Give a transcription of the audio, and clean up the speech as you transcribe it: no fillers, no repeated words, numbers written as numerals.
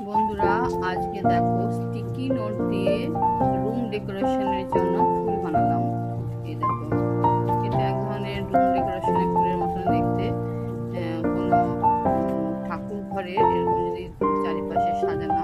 বন্ধুরা, আজকে দেখো স্টিকি নোট দিয়ে রুম ডেকোরেশনের জন্য ফুল বানালাম। এই দেখো, এটা এক ধরনের রুম ডেকোরেশনের ফুলের মতন দেখতে। কোনো ঠাকুর ঘরে এরকম যদি চারিপাশে সাজানো